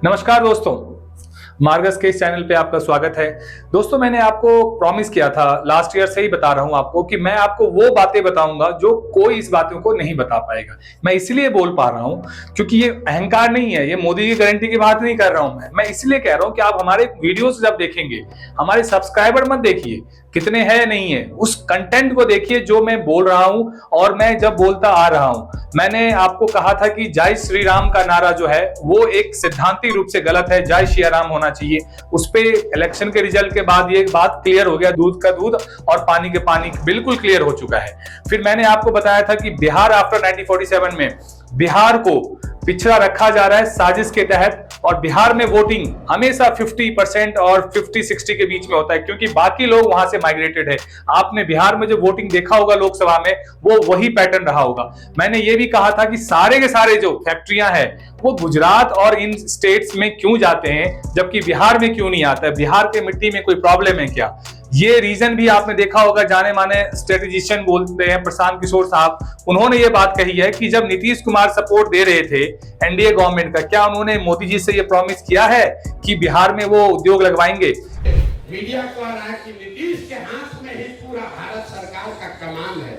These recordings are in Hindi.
नमस्कार दोस्तों, मार्गस के इस चैनल पे आपका स्वागत है। दोस्तों, मैंने आपको प्रॉमिस किया था, लास्ट ईयर से ही बता रहा हूं आपको कि मैं आपको वो बातें बताऊंगा जो कोई इस बातों को नहीं बता पाएगा। मैं इसलिए बोल पा रहा हूं क्योंकि ये अहंकार नहीं है, ये मोदी की गारंटी की बात नहीं कर रहा हूं मैं इसलिए कह रहा हूं कि आप हमारे वीडियोस जब देखेंगे, हमारे सब्सक्राइबर मत देखिए कितने हैं नहीं है, उस कंटेंट को देखिए जो मैं बोल रहा हूं और मैं जब बोलता आ रहा हूं। मैंने आपको कहा था कि जय श्री राम का नारा जो है वो एक सिद्धांतिक रूप से गलत है, जय श्री राम होना चाहिए। उस पे इलेक्शन के रिजल्ट के बाद ये बात क्लियर हो गया, दूध का दूध और पानी के पानी बिल्कुल क्लियर हो चुका है। फिर मैंने आपको बताया था कि बिहार आफ्टर 1947 में बिहार को पिछड़ा रखा जा रहा है साजिश के तहत, और बिहार में वोटिंग हमेशा 50% और 50-60 के बीच में होता है क्योंकि बाकी लोग वहां से माइग्रेटेड है। आपने बिहार में जो वोटिंग देखा होगा लोकसभा में, वो वही पैटर्न रहा होगा। मैंने ये भी कहा था कि सारे के सारे जो फैक्ट्रियां हैं वो गुजरात और इन स्टेट्स में क्यों जाते हैं जबकि बिहार में क्यों नहीं आता है, बिहार के मिट्टी में कोई प्रॉब्लम है क्या? ये रीजन भी आपने देखा होगा। जाने माने स्ट्रेटेजिशियन बोलते हैं प्रशांत किशोर साहब, उन्होंने ये बात कही है कि जब नीतीश कुमार सपोर्ट दे रहे थे एनडीए गवर्नमेंट का, क्या उन्होंने मोदी जी से ये प्रॉमिस किया है कि बिहार में वो उद्योग लगवाएंगे? मीडिया कह रहा है कि नीतीश के हाथ में ही पूरा भारत सरकार का कमान है।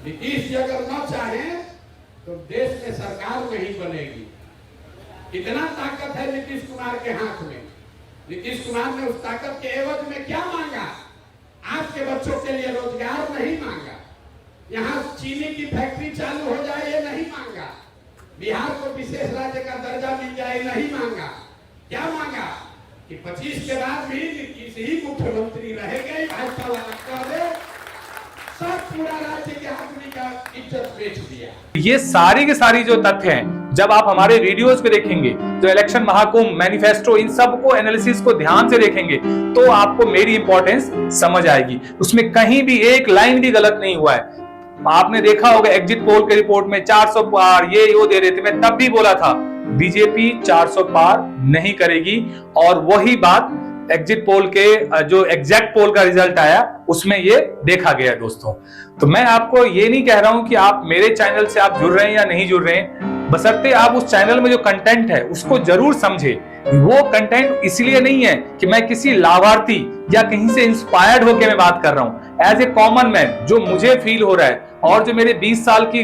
नीतीश जी अगर न चाहे तो देश में सरकार नहीं बनेगी। इतना ताकत है नीतीश कुमार के हाथ में। नीतीश कुमार ने उस ताकत के एवज में क्या मांगा? आपके बच्चों के लिए रोजगार नहीं मांगा, यहाँ चीनी की फैक्ट्री चालू हो जाए ये नहीं मांगा, बिहार को विशेष राज्य का दर्जा मिल जाए नहीं मांगा। क्या मांगा कि 25 के बाद भी नीतीश ही मुख्यमंत्री रहेंगे, भाजपा वाला कर दे, सब पूरा राज्य के आदमी का इज्जत बेच दिया। ये सारी की सारी जो तथ्य हैं, जब आप हमारे वीडियोस को देखेंगे तो इलेक्शन महाकुंभ, मैनिफेस्टो, इन सब को एनालिसिस को ध्यान से देखेंगे तो आपको मेरी इंपॉर्टेंस समझ आएगी। उसमें कहीं भी एक लाइन भी गलत नहीं हुआ है। आपने देखा होगा एग्जिट पोल के रिपोर्ट में 400 पार ये वो दे रहे थे, मैं तब भी बोला था बीजेपी 400 पार नहीं करेगी, और वही बात एग्जिट पोल के जो एग्जैक्ट पोल का रिजल्ट आया उसमें ये देखा गया दोस्तों। तो मैं आपको ये नहीं कह रहा हूं कि आप मेरे चैनल से आप जुड़ रहे हैं या नहीं जुड़ रहे हैं, बशर्ते आप उस चैनल में जो कंटेंट है उसको जरूर समझे। वो कंटेंट इसलिए नहीं है कि मैं किसी लाभार्थी या कहीं से इंस्पायर्ड होकर मैं बात कर रहा हूं। एज ए कॉमन मैन जो मुझे फील हो रहा है और जो मेरे 20 साल की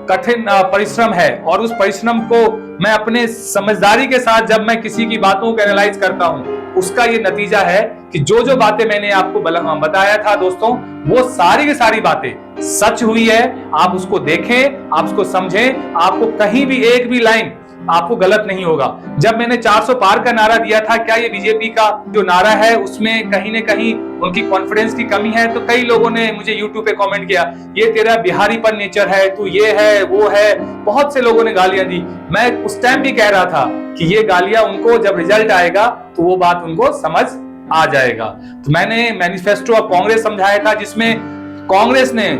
कठिन परिश्रम है, और उस परिश्रम को मैं अपने समझदारी के साथ जब मैं किसी की बातों को एनालाइज करता हूं, उसका ये नतीजा है कि जो जो बातें मैंने आपको बताया था दोस्तों, वो सारी की सारी बातें सच हुई है। आप उसको देखें, आप उसको समझें, आपको कहीं भी एक भी लाइन आपको गलत नहीं होगा। जब मैंने 400 पार का नारा दिया था, क्या ये बीजेपी का जो नारा है उसमें कहीं ना कहीं उनकी कॉन्फिडेंस की कमी है? तो कई लोगों ने मुझे यूट्यूब पे कमेंट किया, ये तेरा बिहारी पर नेचर है, तू ये है वो है, बहुत से लोगों ने गालियां दी। मैं उस टाइम भी कह रहा था कि ये गालियां उनको जब रिजल्ट आएगा तो वो बात उनको समझ आ जाएगा। तो मैंने मैनिफेस्टो ऑफ कांग्रेस समझाया था, जिसमें कांग्रेस ने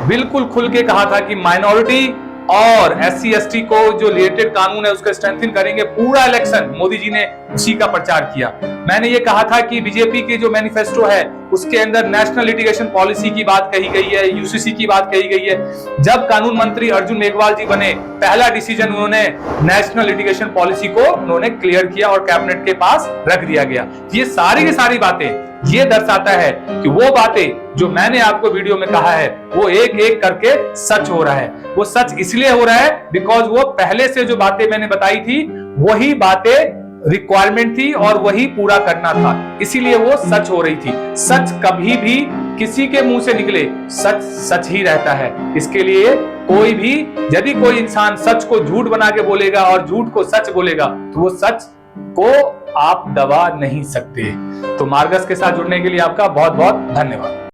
बिल्कुल खुल के कहा था कि माइनॉरिटी और SC ST को जो रिलेटेड कानून है उसका स्ट्रेंथन करेंगे। पूरा इलेक्शन मोदी जी ने उसी का प्रचार किया। मैंने ये कहा था कि बीजेपी की जो मैनिफेस्टो है उसके अंदर नेशनल लिटिगेशन पॉलिसी की बात कही गई है, यूसीसी की बात कही गई है। जब कानून मंत्री अर्जुन मेघवाल जी बने, पहला डिसीजन उन्होंने नेशनल लिटिगेशन पॉलिसी को उन्होंने क्लियर किया और कैबिनेट के पास रख दिया गया। ये सारी की सारी बातें ये दर्शाता है कि वो बातें जो मैंने आपको वीडियो में कहा है वो एक एक करके सच हो रहा है। वो सच इसलिए हो रहा है बिकॉज वो पहले से जो बातें मैंने बताई थी वही बातें रिक्वायरमेंट थी और वही पूरा करना था, इसीलिए वो सच हो रही थी। सच कभी भी किसी के मुंह से निकले, सच सच ही रहता है। इसके लिए कोई भी, यदि कोई इंसान सच को झूठ बना के बोलेगा और झूठ को सच बोलेगा तो वो सच को आप दबा नहीं सकते। तो मार्गस के साथ जुड़ने के लिए आपका बहुत बहुत धन्यवाद।